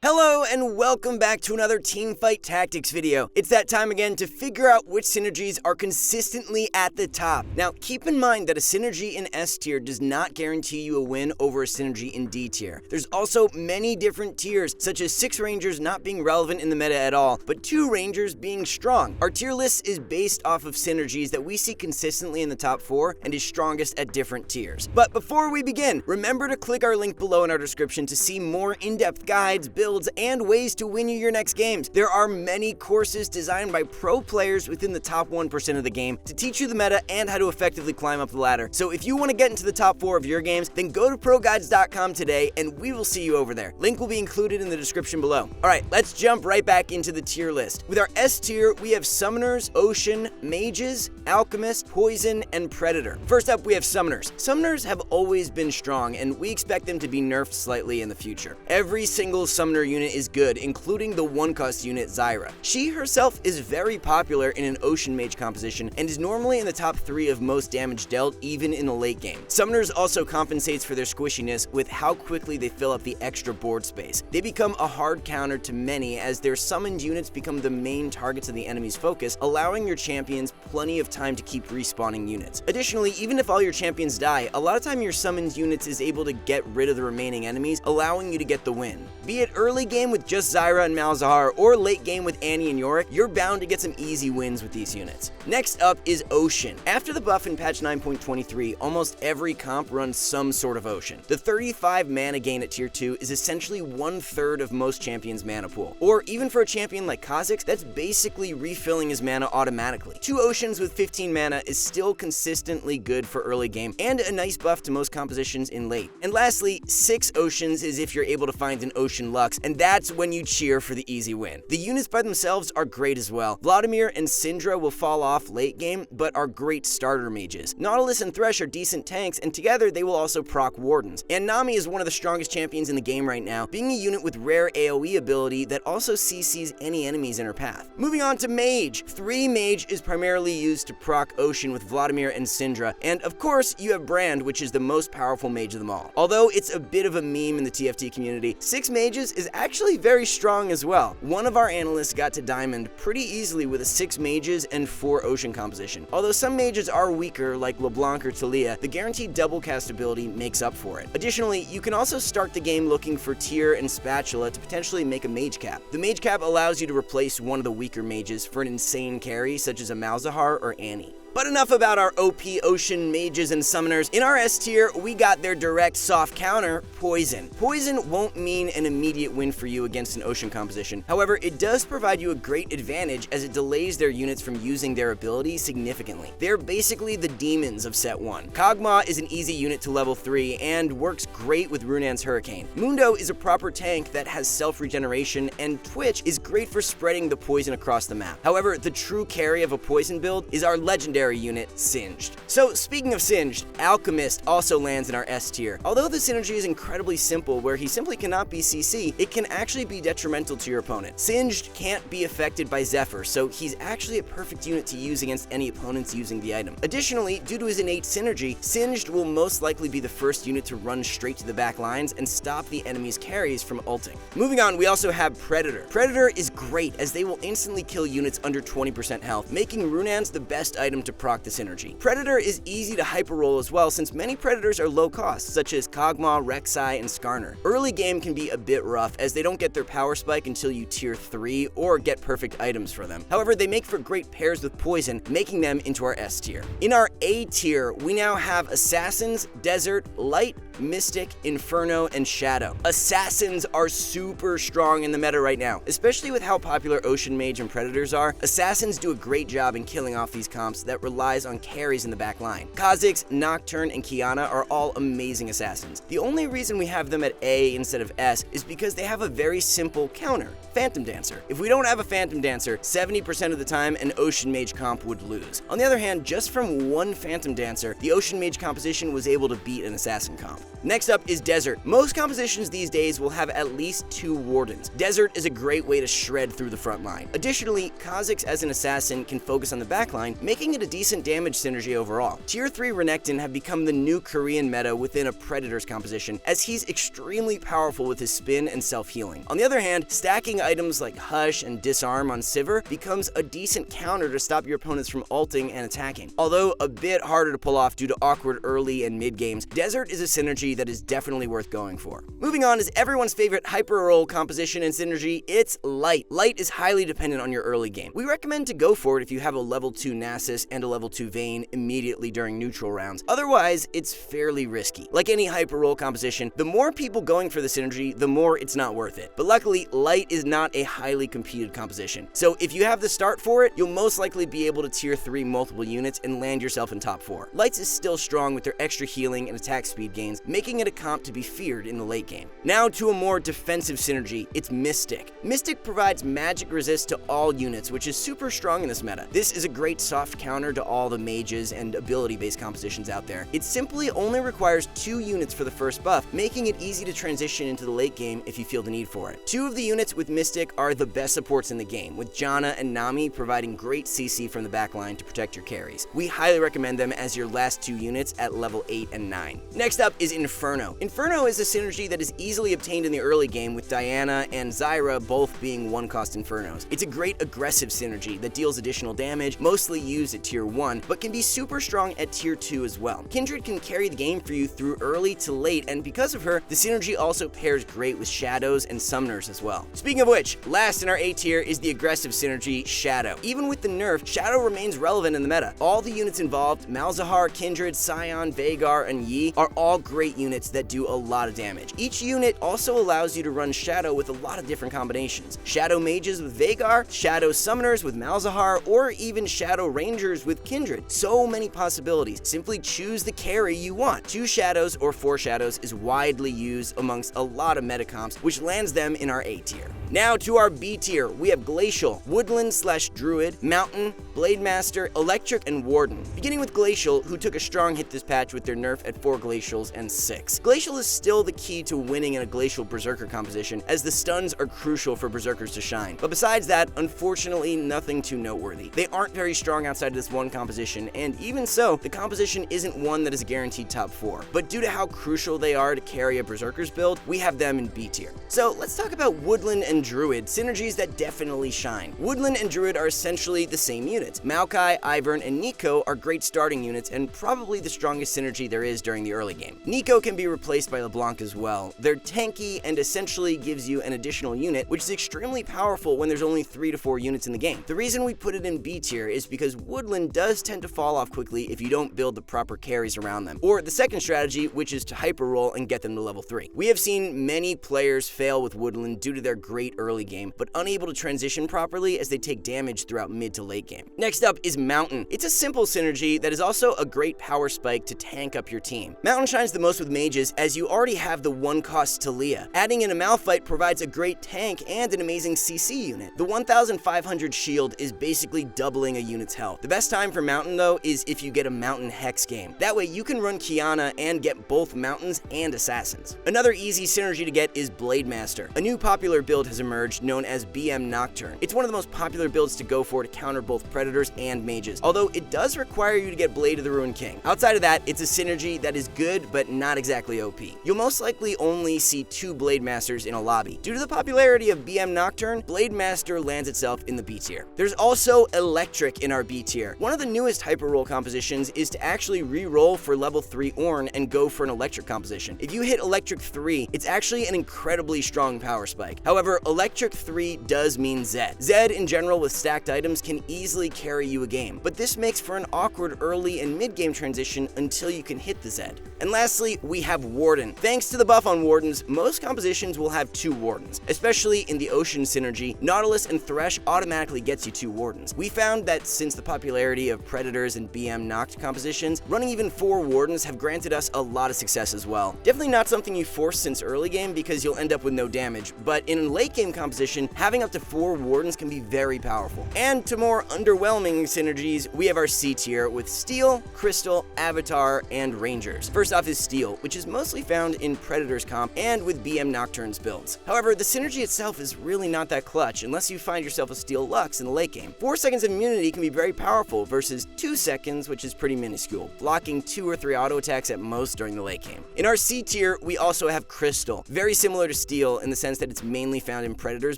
Hello and welcome back to another Teamfight Tactics video. It's that time again to figure out which synergies are consistently at the top. Now, keep in mind that a synergy in S tier does not guarantee you a win over a synergy in D tier. There's also many different tiers, such as 6 Rangers not being relevant in the meta at all, but 2 Rangers being strong. Our tier list is based off of synergies that we see consistently in the top 4 and is strongest at different tiers. But before we begin, remember to click our link below in our description to see more in-depth guides, builds, and ways to win you your next games. There are many courses designed by pro players within the top 1% of the game to teach you the meta and how to effectively climb up the ladder. So if you want to get into the top 4 of your games, then go to ProGuides.com today and we will see you over there. Link will be included in the description below. Alright, let's jump right back into the tier list. With our S tier, we have Summoners, Ocean, Mages, Alchemist, Poison, and Predator. First up, we have Summoners. Summoners have always been strong and we expect them to be nerfed slightly in the future. Every single Summoner unit is good, including the 1-cost unit Zyra. She herself is very popular in an Ocean Mage composition and is normally in the top 3 of most damage dealt even in the late game. Summoners also compensates for their squishiness with how quickly they fill up the extra board space. They become a hard counter to many as their summoned units become the main targets of the enemy's focus, allowing your champions plenty of time to keep respawning units. Additionally, even if all your champions die, a lot of time your summoned units is able to get rid of the remaining enemies, allowing you to get the win. Be it early game with just Zyra and Malzahar, or late game with Annie and Yorick, you're bound to get some easy wins with these units. Next up is Ocean. After the buff in patch 9.23, almost every comp runs some sort of Ocean. The 35 mana gain at tier 2 is essentially 1/3 of most champions' mana pool. Or even for a champion like Kha'Zix, that's basically refilling his mana automatically. 2 Oceans with 15 mana is still consistently good for early game, and a nice buff to most compositions in late. And lastly, 6 Oceans is if you're able to find an Ocean Lux, and that's when you cheer for the easy win. The units by themselves are great as well. Vladimir and Syndra will fall off late game, but are great starter mages. Nautilus and Thresh are decent tanks, and together they will also proc Wardens. And Nami is one of the strongest champions in the game right now, being a unit with rare AoE ability that also CCs any enemies in her path. Moving on to Mage. 3 Mage is primarily used to proc Ocean with Vladimir and Syndra, and of course you have Brand, which is the most powerful mage of them all. Although it's a bit of a meme in the TFT community, 6 Mages is actually very strong as well. One of our analysts got to Diamond pretty easily with a 6 Mages and 4 Ocean composition. Although some mages are weaker, like LeBlanc or Talia, the guaranteed double cast ability makes up for it. Additionally, you can also start the game looking for Tear and Spatula to potentially make a mage cap. The mage cap allows you to replace one of the weaker mages for an insane carry, such as a Malzahar or Annie. But enough about our OP Ocean Mages and Summoners. In our S tier, we got their direct soft counter, Poison. Poison won't mean an immediate win for you against an Ocean composition. However, it does provide you a great advantage as it delays their units from using their ability significantly. They're basically the demons of set 1. Kog'Maw is an easy unit to level 3 and works great with Runan's Hurricane. Mundo is a proper tank that has self-regeneration, and Twitch is great for spreading the poison across the map. However, the true carry of a Poison build is our legendary unit, Singed. So speaking of Singed, Alchemist also lands in our S tier. Although the synergy is incredibly simple where he simply cannot be CC, it can actually be detrimental to your opponent. Singed can't be affected by Zephyr, so he's actually a perfect unit to use against any opponents using the item. Additionally, due to his innate synergy, Singed will most likely be the first unit to run straight to the back lines and stop the enemy's carries from ulting. Moving on, we also have Predator. Predator is great as they will instantly kill units under 20% health, making Runans the best item to proc the synergy. Predator is easy to hyper roll as well since many Predators are low cost, such as Kog'Maw, Rek'Sai, and Skarner. Early game can be a bit rough as they don't get their power spike until you tier 3 or get perfect items for them. However, they make for great pairs with Poison, making them into our S tier. In our A tier, we now have Assassins, Desert, Light, Mystic, Inferno, and Shadow. Assassins are super strong in the meta right now, especially with how popular Ocean Mage and Predators are. Assassins do a great job in killing off these comps that relies on carries in the back line. Kha'Zix, Nocturne, and Qiyana are all amazing assassins. The only reason we have them at A instead of S is because they have a very simple counter, Phantom Dancer. If we don't have a Phantom Dancer, 70% of the time an Ocean Mage comp would lose. On the other hand, just from one Phantom Dancer, the Ocean Mage composition was able to beat an Assassin comp. Next up is Desert. Most compositions these days will have at least 2 Wardens. Desert is a great way to shred through the front line. Additionally, Kha'Zix as an assassin can focus on the backline, making it a decent damage synergy overall. Tier 3 Renekton have become the new Korean meta within a Predator's composition, as he's extremely powerful with his spin and self-healing. On the other hand, stacking items like Hush and Disarm on Sivir becomes a decent counter to stop your opponents from ulting and attacking. Although a bit harder to pull off due to awkward early and mid games, Desert is a synergy that is definitely worth going for. Moving on is everyone's favorite hyper role composition and synergy, it's Light. Light is highly dependent on your early game. We recommend to go for it if you have a level 2 Nasus and a level 2 Vayne immediately during neutral rounds. Otherwise, it's fairly risky. Like any hyper role composition, the more people going for the synergy, the more it's not worth it. But luckily, Light is not a highly competed composition. So if you have the start for it, you'll most likely be able to tier 3 multiple units and land yourself in top 4. Lights is still strong with their extra healing and attack speed gains, making it a comp to be feared in the late game. Now to a more defensive synergy, it's Mystic. Mystic provides magic resist to all units, which is super strong in this meta. This is a great soft counter to all the mages and ability-based compositions out there. It simply only requires 2 units for the first buff, making it easy to transition into the late game if you feel the need for it. 2 of the units with Mystic are the best supports in the game, with Janna and Nami providing great CC from the backline to protect your carries. We highly recommend them as your last 2 units at level 8 and 9. Next up is Inferno. Inferno is a synergy that is easily obtained in the early game, with Diana and Zyra both being 1-cost Infernos. It's a great aggressive synergy that deals additional damage, mostly used at tier 1, but can be super strong at tier 2 as well. Kindred can carry the game for you through early to late, and because of her, the synergy also pairs great with Shadows and Summoners as well. Speaking of which, last in our A tier is the aggressive synergy, Shadow. Even with the nerf, Shadow remains relevant in the meta. All the units involved, Malzahar, Kindred, Sion, Veigar, and Yi, are all great units that do a lot of damage. Each unit also allows you to run Shadow with a lot of different combinations. Shadow Mages with Veigar, Shadow Summoners with Malzahar, or even Shadow Rangers with Kindred. So many possibilities. Simply choose the carry you want. 2 Shadows or 4 Shadows is widely used amongst a lot of meta comps, which lands them in our A tier. Now to our B tier, we have Glacial, Woodland/Druid, Mountain, BladeMaster, Electric, and Warden. Beginning with Glacial, who took a strong hit this patch with their nerf at 4 Glacials and 6. Glacial is still the key to winning in a Glacial Berserker composition, as the stuns are crucial for Berserkers to shine. But besides that, unfortunately, nothing too noteworthy. They aren't very strong outside of this one composition, and even so, the composition isn't one that is a guaranteed top 4. But due to how crucial they are to carry a Berserker's build, we have them in B tier. So let's talk about Woodland and Druid, synergies that definitely shine. Woodland and Druid are essentially the same units. Maokai, Ivern, and Neeko are great starting units and probably the strongest synergy there is during the early game. Neeko can be replaced by LeBlanc as well. They're tanky and essentially gives you an additional unit, which is extremely powerful when there's only 3 to 4 units in the game. The reason we put it in B tier is because Woodland does tend to fall off quickly if you don't build the proper carries around them, or the second strategy, which is to hyper roll and get them to level 3. We have seen many players fail with Woodland due to their great early game, but unable to transition properly as they take damage throughout mid to late game. Next up is Mountain. It's a simple synergy that is also a great power spike to tank up your team. Mountain shines the most with mages, as you already have the 1-cost Talia. Adding in a Malphite provides a great tank and an amazing CC unit. The 1500 shield is basically doubling a unit's health. The best time for Mountain though is if you get a Mountain Hex game. That way you can run Kiana and get both Mountains and Assassins. Another easy synergy to get is BladeMaster. A new popular build has emerged known as BM Nocturne. It's one of the most popular builds to go for to counter both Predators and Mages, although it does require you to get Blade of the Ruined King. Outside of that, it's a synergy that is good but not exactly OP. You'll most likely only see 2 BladeMasters in a lobby. Due to the popularity of BM Nocturne, BladeMaster lands itself in the B tier. There's also Electric in our B tier. One of the newest hyper roll compositions is to actually re-roll for level 3 Ornn and go for an Electric composition. If you hit Electric 3, it's actually an incredibly strong power spike. However, Electric 3 does mean Zed. Zed in general with stacked items can easily carry you a game, but this makes for an awkward early and mid-game transition until you can hit the Zed. And lastly, we have Warden. Thanks to the buff on Wardens, most compositions will have 2 Wardens. Especially in the Ocean synergy, Nautilus and Thresh automatically gets you 2 Wardens. We found that since the popularity of Predators and BM Noct compositions, running even 4 Wardens have granted us a lot of success as well. Definitely not something you force since early game because you'll end up with no damage, but in a late game composition, having up to 4 Wardens can be very powerful. And to more underwhelming synergies, we have our C tier with Steel, Crystal, Avatar, and Rangers. First off is Steel. Steel, which is mostly found in Predator's comp and with BM Nocturne's builds. However, the synergy itself is really not that clutch unless you find yourself a Steel Lux in the late game. 4 seconds of immunity can be very powerful versus 2 seconds, which is pretty minuscule, blocking 2 or 3 auto attacks at most during the late game. In our C tier, we also have Crystal, very similar to Steel in the sense that it's mainly found in Predator's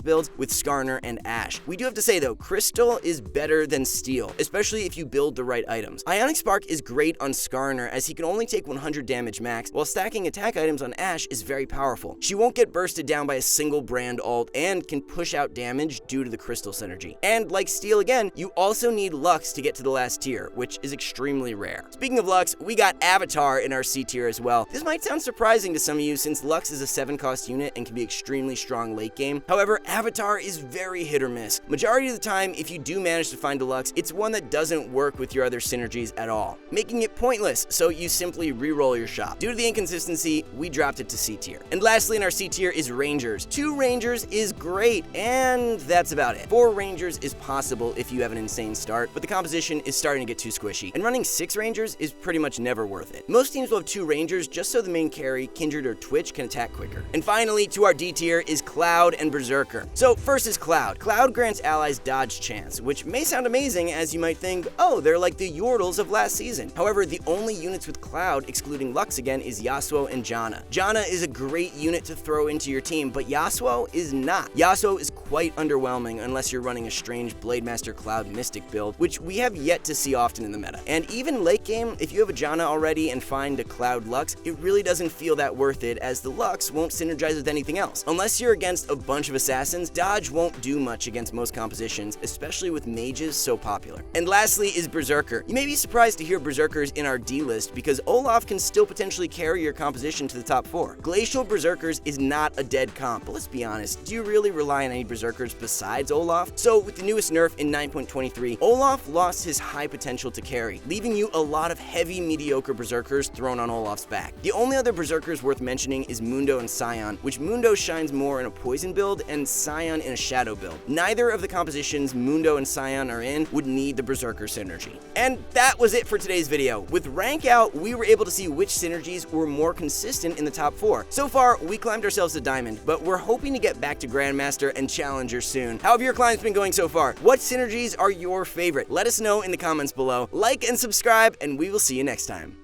builds with Skarner and Ashe. We do have to say though, Crystal is better than Steel, especially if you build the right items. Ionic Spark is great on Skarner as he can only take 100 damage max, while stacking attack items on Ashe is very powerful. She won't get bursted down by a single brand ult and can push out damage due to the Crystal synergy. And like Steel again, you also need Lux to get to the last tier, which is extremely rare. Speaking of Lux, we got Avatar in our C tier as well. This might sound surprising to some of you since Lux is a 7-cost unit and can be extremely strong late game. However, Avatar is very hit or miss. Majority of the time, if you do manage to find a Lux, it's one that doesn't work with your other synergies at all, making it pointless, so you simply re-roll your shop. Due to the inconsistency, we dropped it to C tier. And lastly in our C tier is Rangers. 2 Rangers is great, and that's about it. 4 Rangers is possible if you have an insane start, but the composition is starting to get too squishy, and running 6 Rangers is pretty much never worth it. Most teams will have 2 Rangers just so the main carry, Kindred or Twitch, can attack quicker. And finally, to our D tier is Cloud and Berserker. So first is Cloud. Cloud grants allies dodge chance, which may sound amazing as you might think, oh, they're like the Yordles of last season. However, the only units with Cloud, excluding Lux again, is Yasuo and Janna. Janna is a great unit to throw into your team, but Yasuo is not. Yasuo is quite underwhelming unless you're running a strange BladeMaster Cloud Mystic build, which we have yet to see often in the meta. And even late game, if you have a Janna already and find a Cloud Lux, it really doesn't feel that worth it as the Lux won't synergize with anything else. Unless you're against a bunch of assassins, dodge won't do much against most compositions, especially with mages so popular. And lastly is Berserker. You may be surprised to hear Berserkers in our D list because Olaf can still potentially carry your composition to the top 4. Glacial Berserkers is not a dead comp, but let's be honest, do you really rely on any Berserkers besides Olaf? So with the newest nerf in 9.23, Olaf lost his high potential to carry, leaving you a lot of heavy mediocre Berserkers thrown on Olaf's back. The only other Berserkers worth mentioning is Mundo and Sion, which Mundo shines more in a poison build and Sion in a shadow build. Neither of the compositions Mundo and Sion are in would need the Berserker synergy. And that was it for today's video. With rank out, we were able to see which synergies were more consistent in the top 4. So far, we climbed ourselves to Diamond, but we're hoping to get back to Grandmaster and Challenger soon. How have your climbs been going so far? What synergies are your favorite? Let us know in the comments below. Like and subscribe, and we will see you next time.